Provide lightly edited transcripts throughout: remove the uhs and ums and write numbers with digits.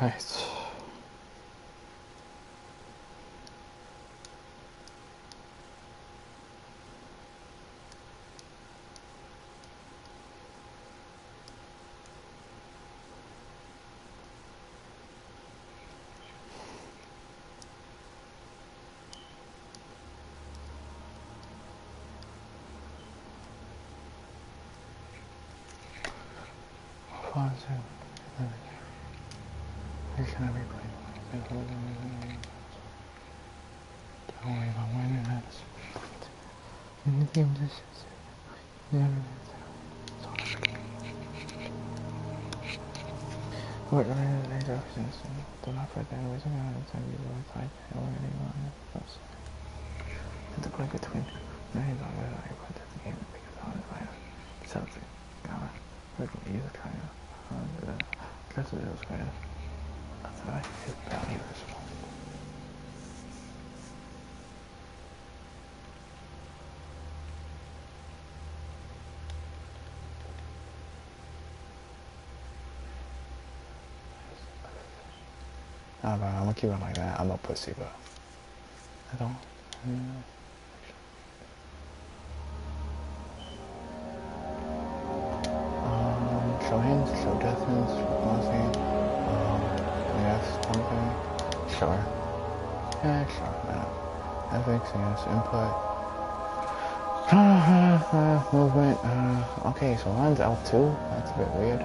Alright. Don't worry about when it happens. What are the options? Do not forget that always around the time you will type or anyone else. And the break between many of whether I put the game because I was right. Something. God. Look at you kind of. Because it was kind of. That's why his value is small. Nah, bro, I'm gonna keep it like that. I'm a pussy, but I don't. Show hands, show distance, response. Yes, something. Sure. Yeah, sure. No. FX, yes, input. Movement. Okay, so mine's L2. That's a bit weird.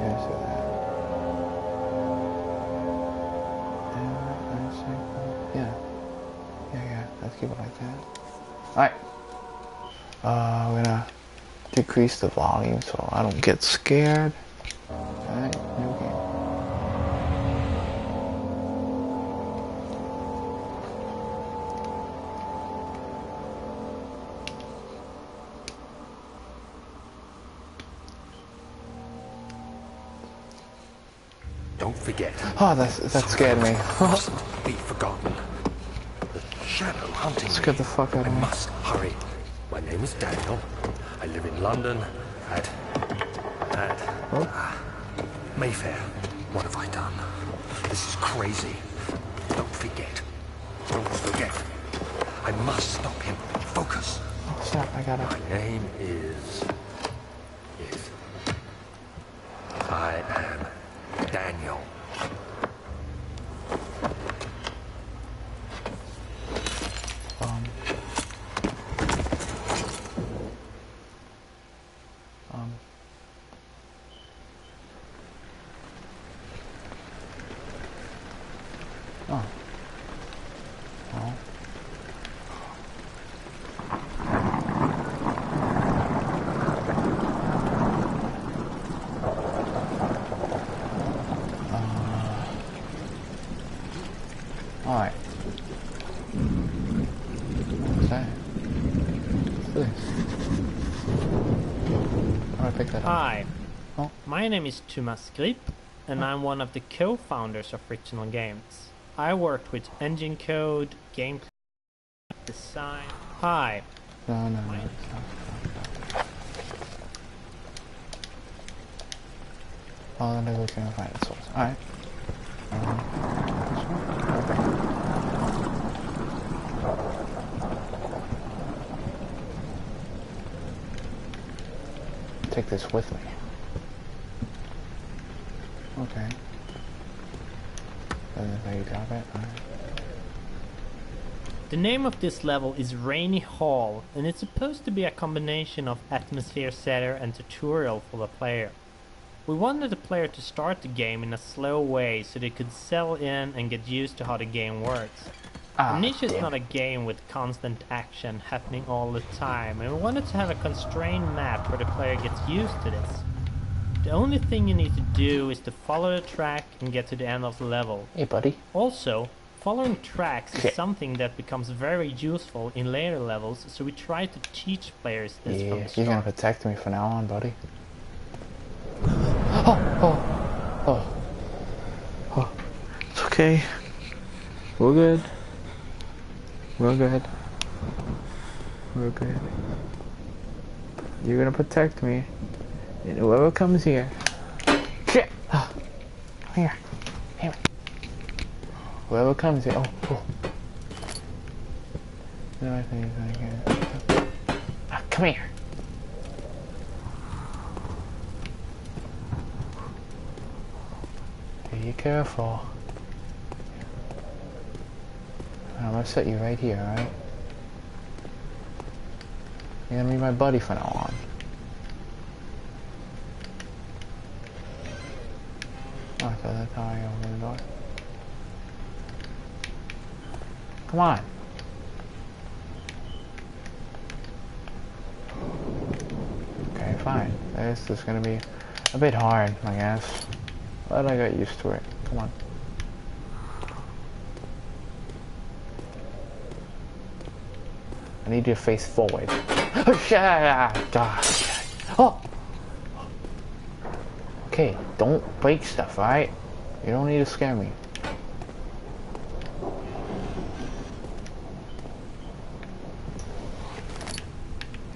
Yeah, see that. Yeah. Let's keep it like that. Alright. We're gonna decrease the volume so I don't get scared. Alright, new game. Don't forget. Oh, that scared me. Must be forgotten. The shadow hunting me. Scared the fuck out of me. I must hurry. My name is Daniel. I live in London at Mayfair. What have I done? This is crazy. Don't forget. Don't forget. I must stop him. Focus. Oh, stop. I got it. My name is... I am Daniel. Alright. What's that? How do I pick that up? Hi, Oh. my name is Thomas Grip, and I'm one of the co-founders of Frictional Games. I worked with engine code, gameplay, design. Hi. No. Oh, then we're gonna find the source. Alright. Take this with me. Okay. And then you drop it. Alright. The name of this level is Rainy Hall, and it's supposed to be a combination of atmosphere setter and tutorial for the player. We wanted the player to start the game in a slow way so they could settle in and get used to how the game works. Amnesia is not a game with constant action happening all the time, and we wanted to have a constrained map where the player gets used to this. The only thing you need to do is to follow the track and get to the end of the level. Hey, buddy. Also, following tracks is something that becomes very useful in later levels, so we try to teach players this from the start. You're gonna protect me from now on, buddy. Oh. It's okay. We're good. We're good. We're good. You're gonna protect me. And whoever comes here, Come here. Damn it. Whoever comes here. Oh. No, I think it's like come here. Be careful. I'm gonna set you right here, alright? You're gonna be my buddy from now on. Oh, I thought that's how I opened the door. Come on. Okay, fine. This is gonna be a bit hard, I guess. But I got used to it. Come on. I need you to face forward. Oh! Okay, don't break stuff, alright? You don't need to scare me.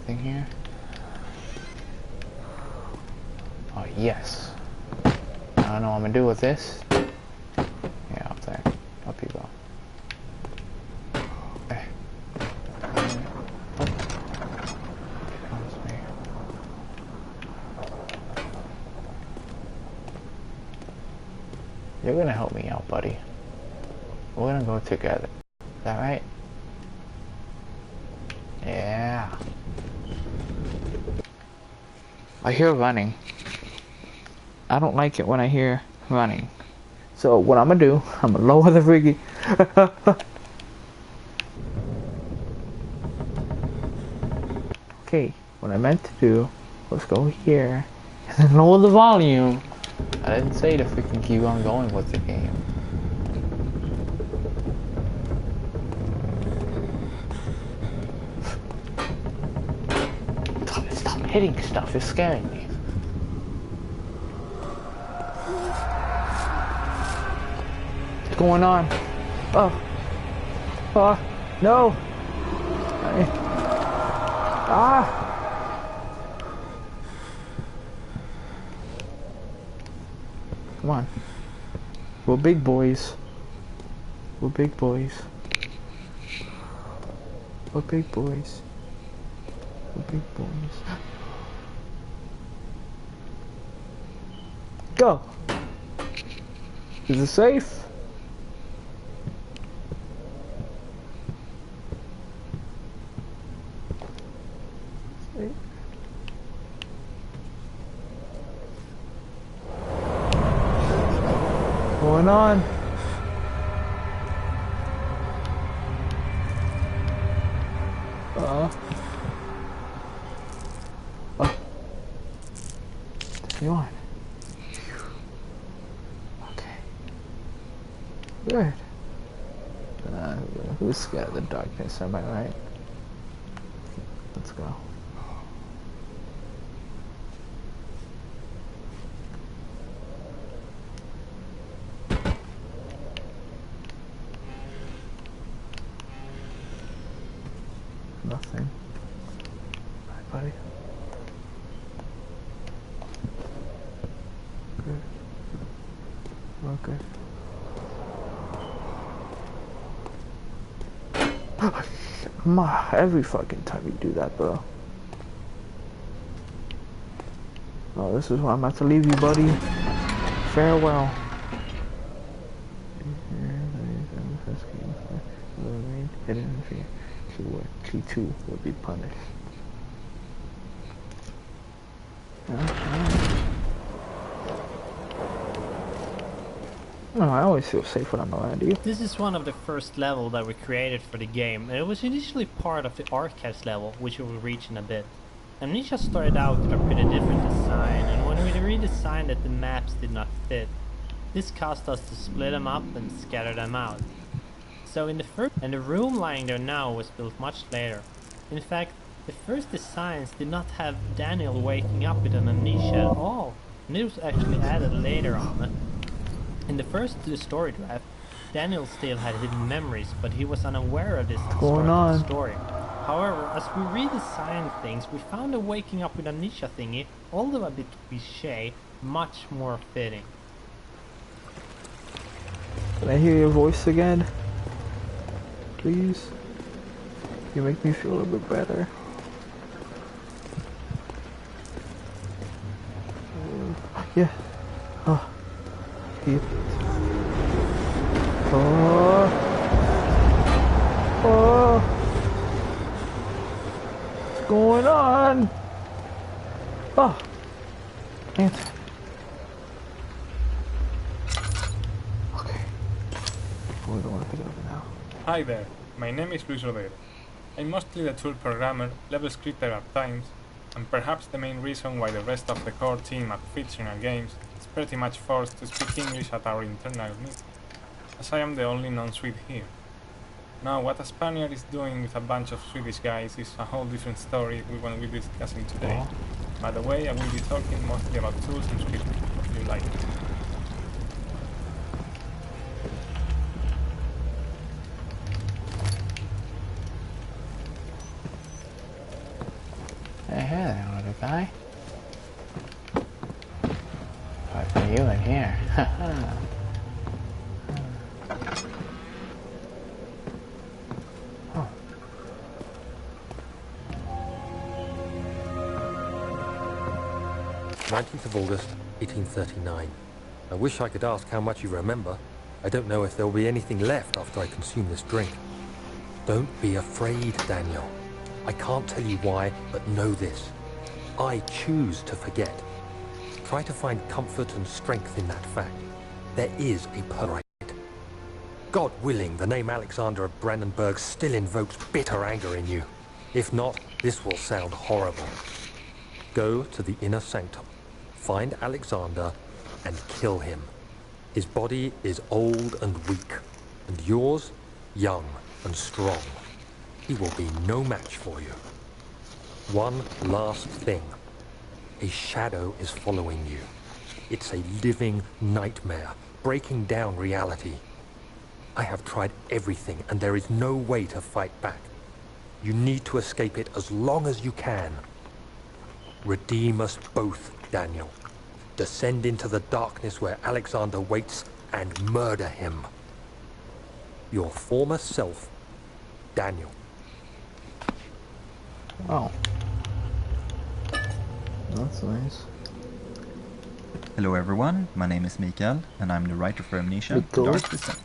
Anything here? Oh, yes. I don't know what I'm gonna do with this. Yeah, up there. Up you go. You're gonna help me out, buddy. We're gonna go together. Is that right? Yeah. I hear running. I don't like it when I hear running. So what I'm gonna do, I'm gonna lower the riggy. Okay, what I meant to do was go here and then lower the volume. I didn't say to freaking keep on going with the game. Stop hitting stuff, it's scaring me. What's going on? Oh, no! Come on. We're big boys. We're big boys. We're big boys. We're big boys. Go! Is it safe? Going on? Oh. You on? Okay. Good. Who's scared of the darkness? Am I right? Let's go. Nothing. Hi, buddy. Good. Well, good. Every fucking time you do that, bro. Oh, this is why I'm about to leave you, buddy. Farewell. Hidden fear. She too will be punished. Oh, I always feel safe when I'm around you. This is one of the first level that we created for the game, and it was initially part of the archives level, which we will reach in a bit. Amnesia started out with a pretty different design, and when we redesigned it, the maps did not fit. This caused us to split them up and scatter them out. So in the first, and the room lying there now was built much later. In fact, the first designs did not have Daniel waking up with an amnesia at all, and it was actually added later on. In the first story draft, Daniel still had hidden memories, but he was unaware of this at the start of the story. However, as we redesigned things, we found the waking up with amnesia thingy, although a bit cliché, much more fitting. Can I hear your voice again? Please? You make me feel a bit better. Yeah. Oh. Keep. Oh. Oh. What's going on? Oh. Answer. Okay. We're going to pick it up now. Hi there, my name is Luis Rodero. I'm mostly the tool programmer, level scripter at times, and perhaps the main reason why the rest of the core team at fictional games is pretty much forced to speak English at our internal meeting, as I am the only non-Swede here. Now, what a Spaniard is doing with a bunch of Swedish guys is a whole different story we won't be discussing today. By the way, I will be talking mostly about tools and scripting, if you like it. Hey there, little guy. I put you in here. Oh. 19th of August, 1839. I wish I could ask how much you remember. I don't know if there will be anything left after I consume this drink. Don't be afraid, Daniel. I can't tell you why, but know this. I choose to forget. Try to find comfort and strength in that fact. There is a purpose. God willing, the name Alexander of Brandenburg still invokes bitter anger in you. If not, this will sound horrible. Go to the inner sanctum, find Alexander, and kill him. His body is old and weak, and yours, young and strong. He will be no match for you. One last thing. A shadow is following you. It's a living nightmare, breaking down reality. I have tried everything, and there is no way to fight back. You need to escape it as long as you can. Redeem us both, Daniel. Descend into the darkness where Alexander waits and murder him. Your former self, Daniel. Oh. That's nice. Hello everyone, my name is Mikael, and I'm the writer for Amnesia, Good The goal. Dark Descent.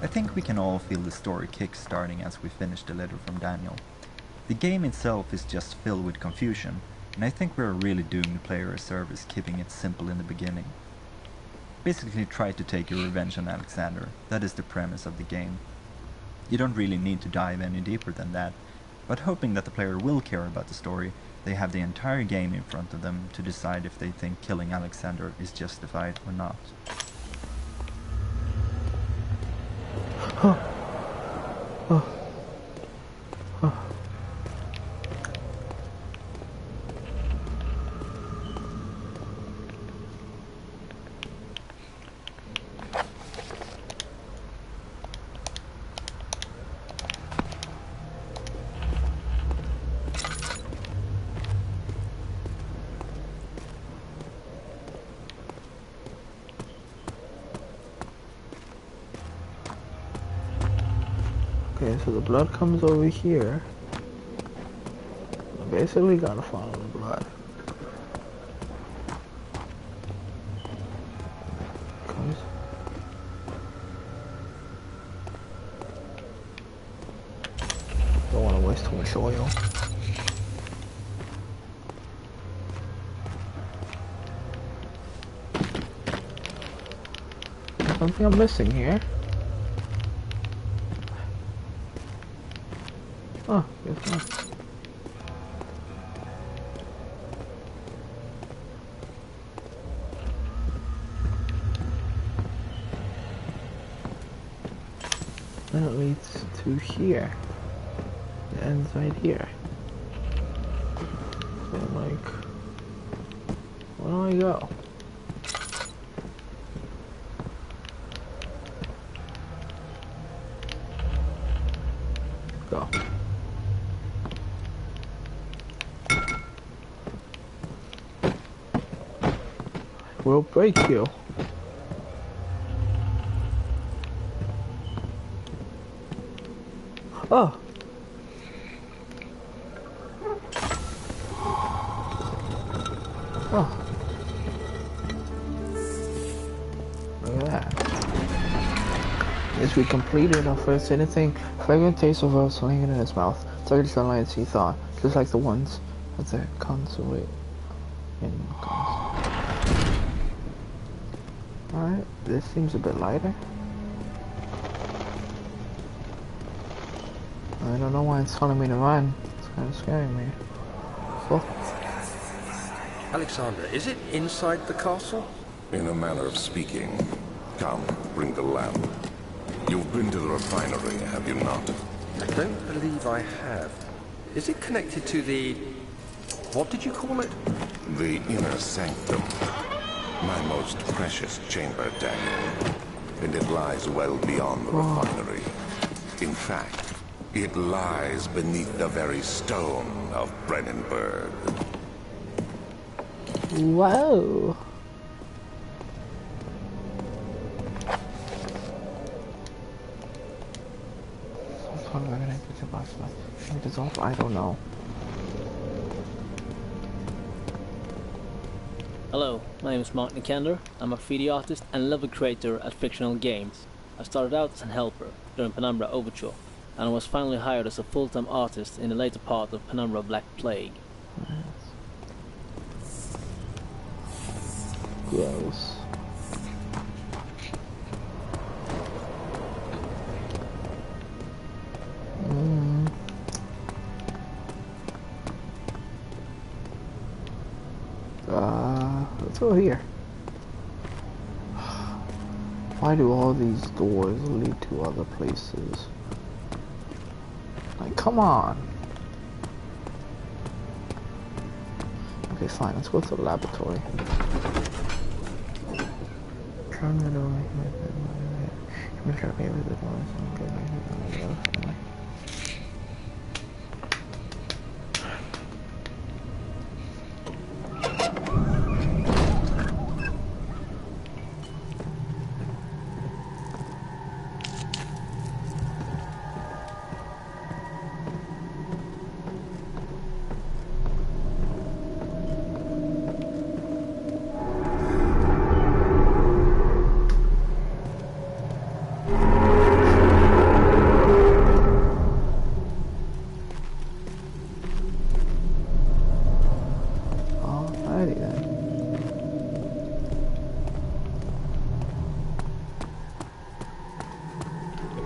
I think we can all feel the story kick-starting as we finish the letter from Daniel. The game itself is just filled with confusion, and I think we're really doing the player a service keeping it simple in the beginning. Basically try to take your revenge on Alexander, that is the premise of the game. You don't really need to dive any deeper than that, but hoping that the player will care about the story, they have the entire game in front of them to decide if they think killing Alexander is justified or not. Okay, so the blood comes over here. I basically gotta follow the blood. Comes. Don't want to waste too much oil. Something I'm missing here. Oh, guess not. Then it leads to here. It ends right here. So like, where do I go? Go. will break you. Oh. Oh. Look at that. Yes, we completed our first anything. Fragrant taste of rose hanging in his mouth. Target sunlight he thought, just like the ones at the consulate in Alright, this seems a bit lighter. I don't know why it's telling me to run. It's kind of scaring me. Oh. Alexander, is it inside the castle? In a manner of speaking. Come, bring the lamp. You've been to the refinery, have you not? I don't believe I have. Is it connected to the... what did you call it? The inner sanctum. My most precious chamber, Daniel. And it lies well beyond the refinery. In fact, it lies beneath the very stone of Brennenburg. Whoa. I don't know. Hello, my name is Mark Nikander. I'm a 3D artist and level creator at Fictional Games. I started out as an helper during Penumbra Overture, and I was finally hired as a full-time artist in the later part of Penumbra Black Plague. Gross. Let's go here. Why do all these doors lead to other places? Like, come on. Okay, fine. Let's go to the laboratory.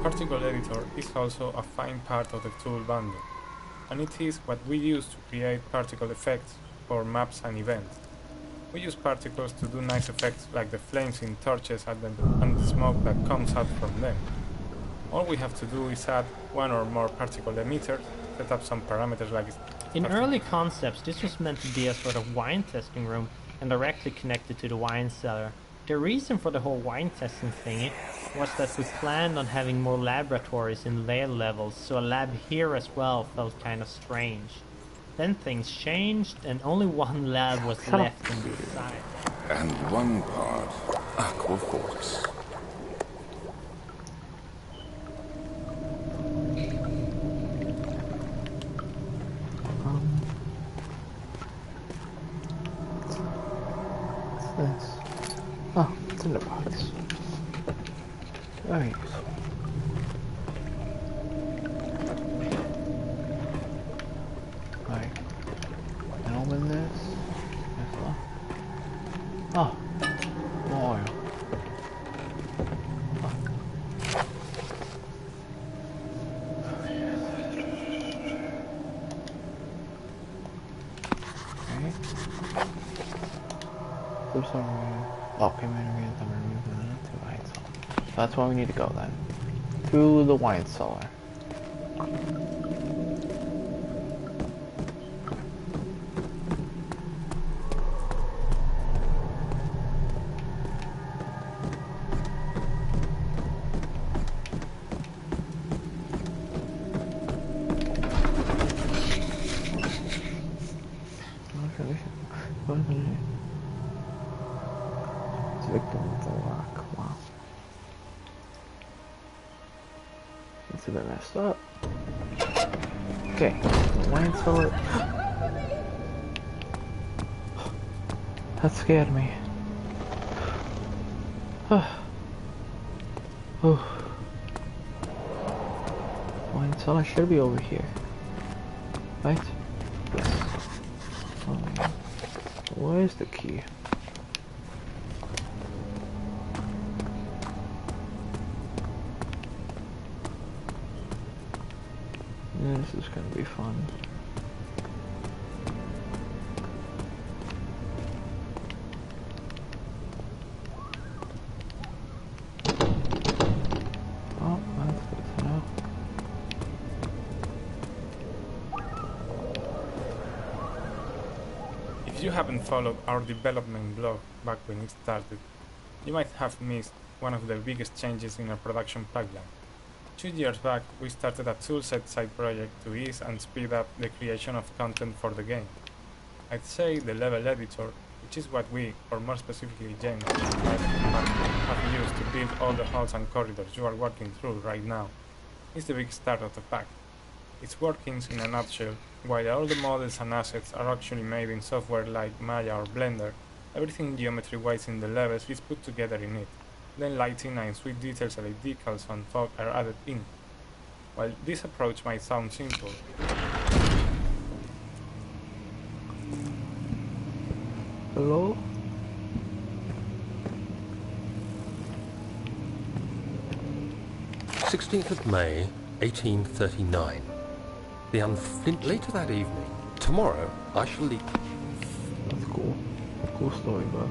Particle editor is also a fine part of the tool bundle, and it is what we use to create particle effects for maps and events. We use particles to do nice effects like the flames in torches at them and the smoke that comes out from them. All we have to do is add one or more particle emitters, set up some parameters like... In early concepts, this was meant to be a sort of wine testing room and directly connected to the wine cellar. The reason for the whole wine testing thingy was that we planned on having more laboratories in later levels, so a lab here as well felt kind of strange. Then things changed and only one lab was left in the side. And one part aqua force. What's this? Oh, it's in the box. Nice. Alright. And open this. Oh, more oil. Okay. Okay, so that's where we need to go then. Through the wine cellar. victim of the rock. Wow. It's a bit messed up. Okay, wait until it... That scared me. Wait until I should be over here. Right? Yes. Where's the key? This is gonna be fun. Oh, that's good to know. If you haven't followed our development blog back when it started, you might have missed one of the biggest changes in our production pipeline. 2 years back, we started a toolset side project to ease and speed up the creation of content for the game. I'd say the level editor, which is what we, or more specifically James, have used to build all the halls and corridors you are walking through right now, is the big star of the pack. Its workings in a nutshell: while all the models and assets are actually made in software like Maya or Blender, everything geometry-wise in the levels is put together in it. Then lighting and sweet details like decals on top are added in. While this approach might sound simple, Hello? The 16th of May, 1839. Later that evening. Tomorrow, I shall leave. That's cool. Cool story, bro.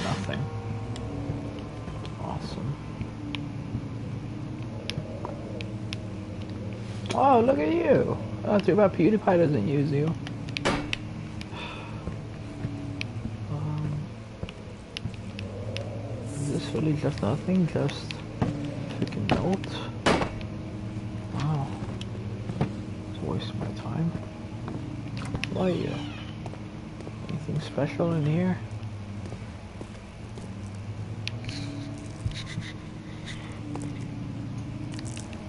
Nothing. Awesome. Oh, look at you! Oh, too bad PewDiePie doesn't use you. Is this really just nothing? Just freaking notes? Wow. It's a waste of my time. Who are you? Anything special in here?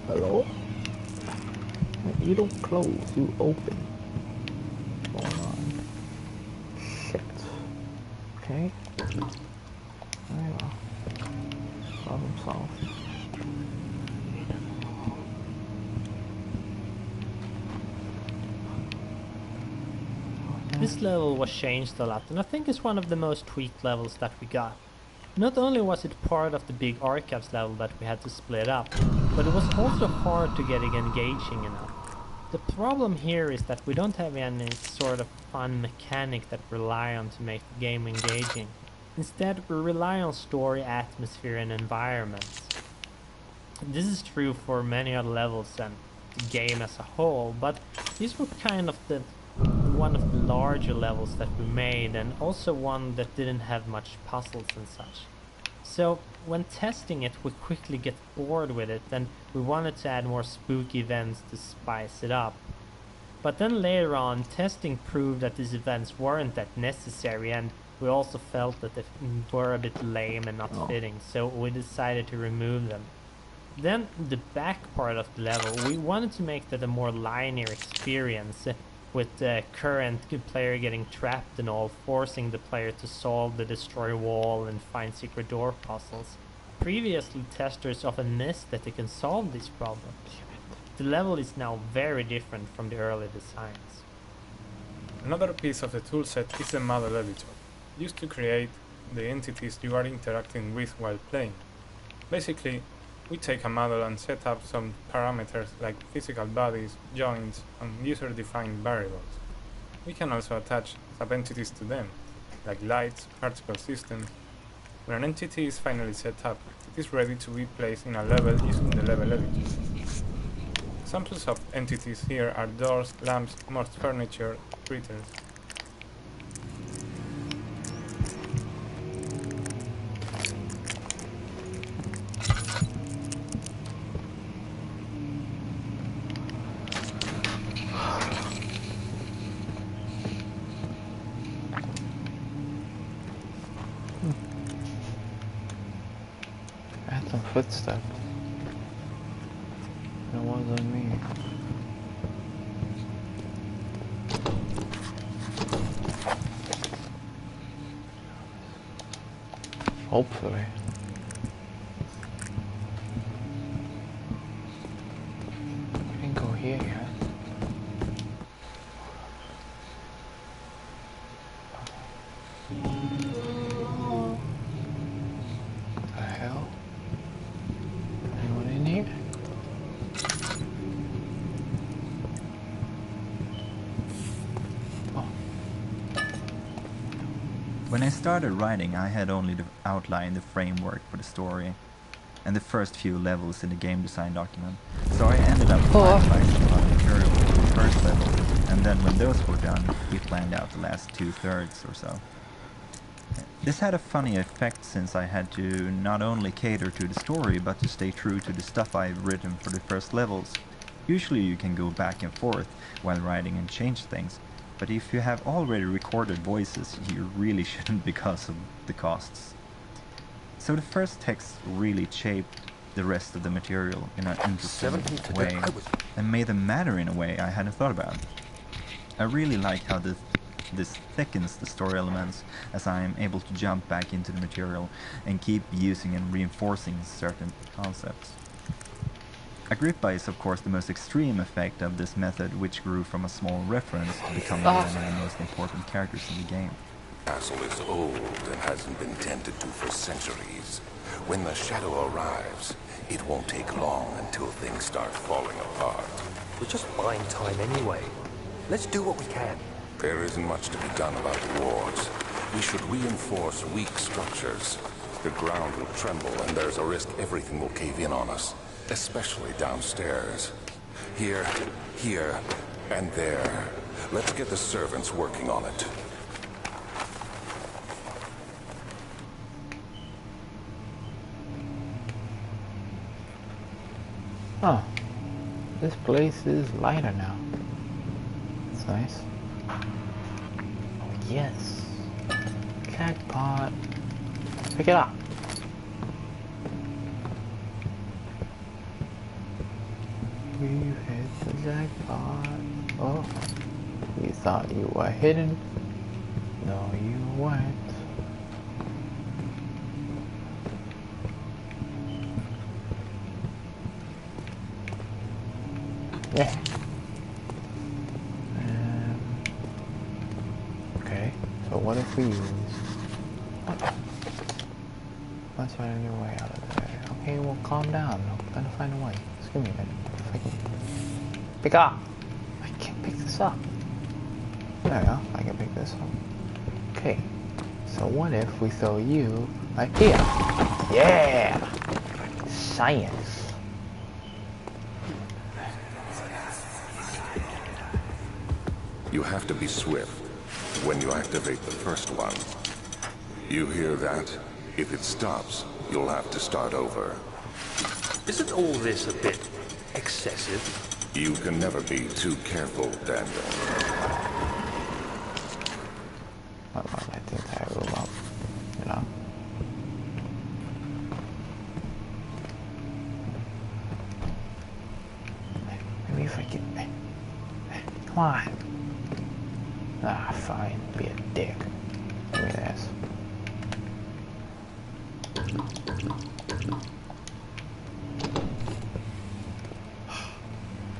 Hello? You don't close, you open. What's going on? Shit. Okay. There you go. Problem solved. This level was changed a lot, and I think it's one of the most tweaked levels that we got. Not only was it part of the big archives level that we had to split up, but it was also hard to get it engaging enough. The problem here is that we don't have any sort of fun mechanic that we rely on to make the game engaging. Instead, we rely on story, atmosphere, and environments. This is true for many other levels and the game as a whole, but these were kind of one of the larger levels that we made, and also one that didn't have much puzzles and such. So when testing it, we quickly get bored with it, and we wanted to add more spooky events to spice it up. But then later on, testing proved that these events weren't that necessary, and we also felt that they were a bit lame and not fitting, so we decided to remove them. Then the back part of the level, we wanted to make that a more linear experience, with the current player getting trapped and all, forcing the player to solve the destroy wall and find secret door puzzles. Previously, testers often missed that they can solve these problems. The level is now very different from the early designs. another piece of the toolset is the model editor, used to create the entities you are interacting with while playing. Basically, we take a model and set up some parameters like physical bodies, joints, and user-defined variables. We can also attach sub-entities to them, like lights, particle systems. When an entity is finally set up, it is ready to be placed in a level using the level editor. Examples of entities here are doors, lamps, most furniture, critters. footstep. It wasn't me. Hopefully. We didn't go here yet. The hell? Anyone in here? Oh. When I started writing, I had only outlined the framework for the story and the first few levels in the game design document, so I ended up finalizing a lot of material for the first level, and then when those were done, we planned out the last 2/3 or so. This had a funny effect since I had to not only cater to the story, but to stay true to the stuff I've written for the first levels. Usually you can go back and forth while writing and change things, but if you have already recorded voices, you really shouldn't because of the costs. So the first text really shaped the rest of the material in an interesting way, and made them matter in a way I hadn't thought about. I really like how this thickens the story elements, as I am able to jump back into the material and keep using and reinforcing certain concepts. Agrippa is of course the most extreme effect of this method, which grew from a small reference to becoming one of the most important characters in the game. The castle is old and hasn't been tended to for centuries. When the shadow arrives, it won't take long until things start falling apart. We're just buying time anyway. Let's do what we can. There isn't much to be done about the wards. We should reinforce weak structures. The ground will tremble and there's a risk everything will cave in on us, especially downstairs. Here, and there. Let's get the servants working on it. Oh, this place is lighter now. That's nice. Oh, yes. Jackpot. Pick it up. We've hit the jackpot. Oh, you thought you were hidden? No, you weren't. Yeah. Okay, so what if we use... Let's find a new way out of there. Okay, well, calm down. I'm gonna find a way. Just give me a minute. If I can... Pick up! I can't pick this up. There we go. I can pick this up. Okay, so what if we throw you right here? Yeah! Science. You have to be swift when you activate the first one. You hear that? If it stops, you'll have to start over. Isn't all this a bit excessive? You can never be too careful, Daniel. I want to light the entire room up, you know? Maybe if I can... Come on! Ah, fine. Be a dick. Give me this.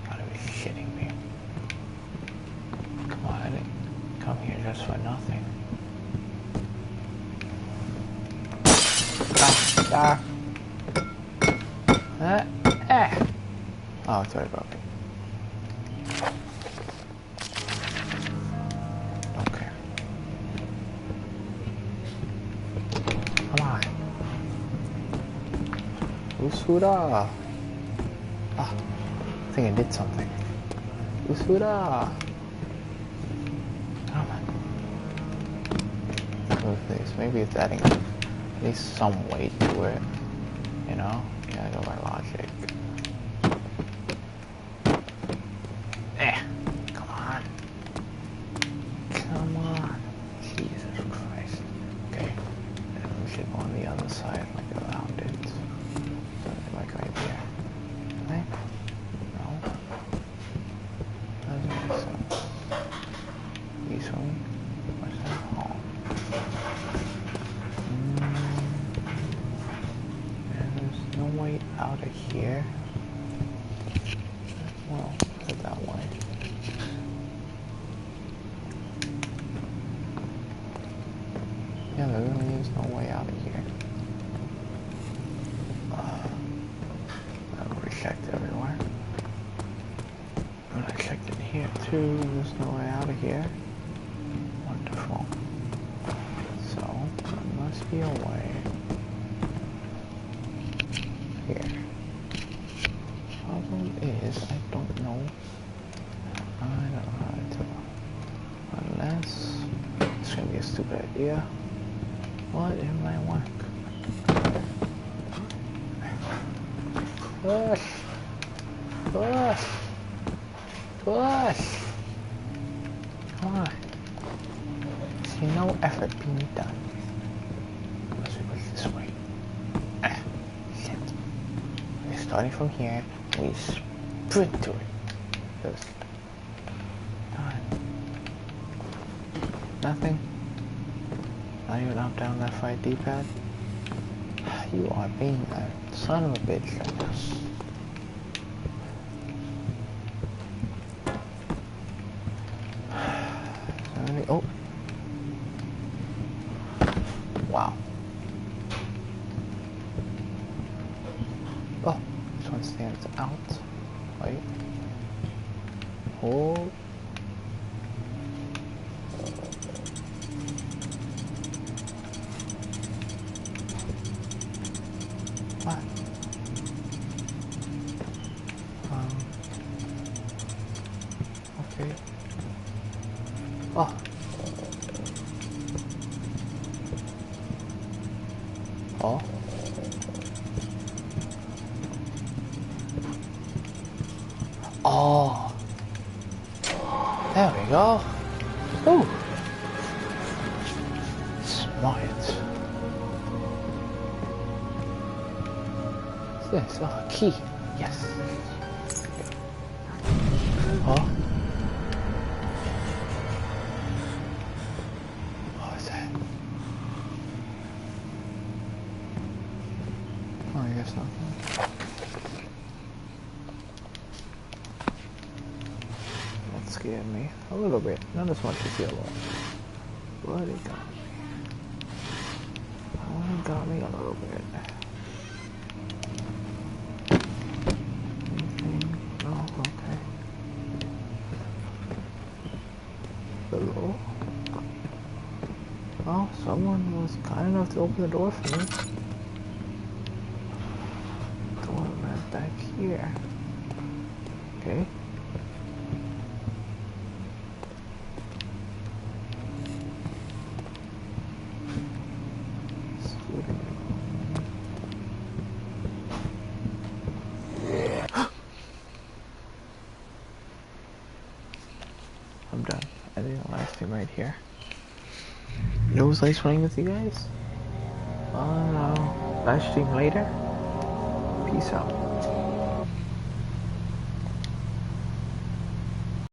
Gotta be shitting me. Come on, I didn't come here just for nothing. Oh, it's already broken. Don't care. Come on. Usura. Ah, I think I did something. Usura. Come on. Move this. Maybe it's adding at least some weight to it. You know? Yeah, I go by logic. Come on. Come on. Jesus Christ. Okay. And we should go on the other side, like around it. So put it that way. Yeah, there really is no way out of here. I've already checked everywhere. But I checked in here too. There's no way out of here. Wonderful. So, there must be a way. Here. Problem is, I don't know. I don't know how to do it. Unless it's gonna be a stupid idea. What if I work? Push! Push! Push! Come on. See, no effort being done. Let's go this way. Shit. Okay, starting from here, we sprint to it. Just done. Nothing. Not even up, down, left, right, D-pad. You are being a son of a bitch right now. Oh. Wow. Oh, this one stands out. Wait. Hold. What? Okay. Oh. Oh. Oh. There we go. Ooh. Smart. What's this? Oh, a key. Yes. Oh. What was that? Oh, I guess not. That scared me a little bit. Not as much as yellow. But it got me. Oh, it got me a little bit. Anything? Oh, okay. Hello? Oh, someone was kind enough to open the door for me. Door right back here. Okay. I'm done. I think the last thing right here. It was nice playing with you guys. Live stream later. Peace out.